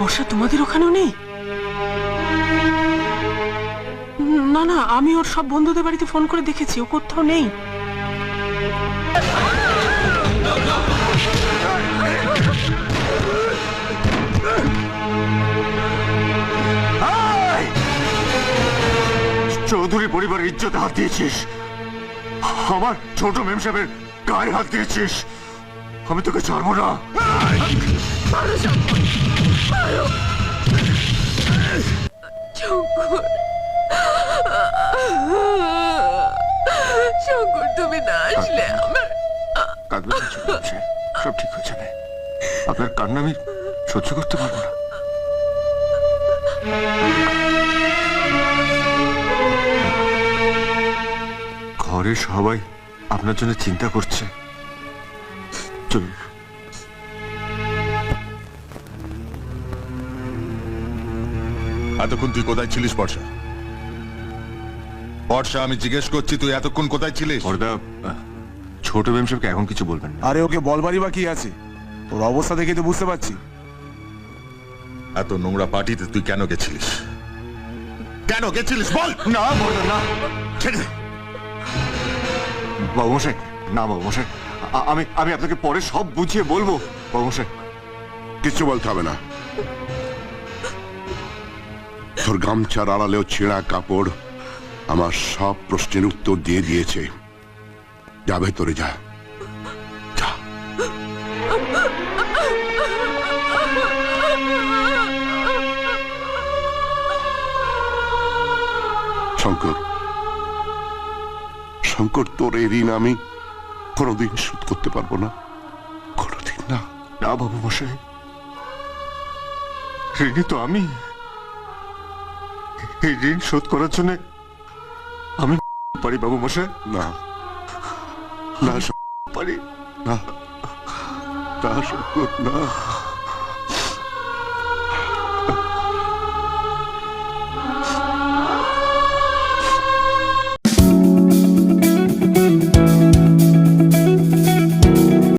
বর্ষা তোমাদের ওখানেও নেই? না না, আমি ওর সব বন্ধুদের বাড়িতে ফোন করে দেখেছি, ও কোথাও নেই। চৌধুরী পরিবারের ইজ্জতে হাত দিয়েছিস, আমার ছোট মেম সাহেবের গায়ে হাত দিয়েছিস, আমি তোকে ছাড়বো না। শঙ্কর, তুমি না আসলে আমার কাঁদবেন না ছোট মেম সাহেব, সব ঠিক হয়ে যাবে। আপনার কান্না আমি সহ্য করতে পারবো না। ঘরে সবাই আপনার জন্য চিন্তা করছে, চলুন। এতক্ষণ তুই কোথায় ছিলিস বর্ষা? বর্ষা, আমি জিজ্ঞেস করছি তুই এতক্ষণ কোথায় ছিলিস? বড়দা, ছোট মেম সাহেবকে এখন কিছু বলবেন না। আরে ওকে বলবারই বা কি আছে, ওর অবস্থা দেখে তো বুঝতে পারছি। এত নোংরা পার্টিতে তুই কেন গেছিলিস? কেন গেছিলিস বল। না বড়দা, না, ছেড়ে দে। বাবু মশাই, না বাবু মশাই, আমি আপনাকে পরে সব বুঝিয়ে বলবো। বাবু মশাই, কিচ্ছু বলতে হবে না। তোর গামছার আড়ালেও ছেঁড়া কাপড় আমার সব প্রশ্নের উত্তর দিয়ে দিয়েছে। যা ভেতরে যা, যা। শঙ্কর, শঙ্কর, তোর এই ঋণ আমি কোনোদিন শোধ করতে পারবো না, কোনোদিন না। না বাবু মশাই, ঋণী তো আমি। এই ঋণ শোধ করার জন্য আমি পারি বাবু মশাই। না, না পারি না, না শঙ্কর, না।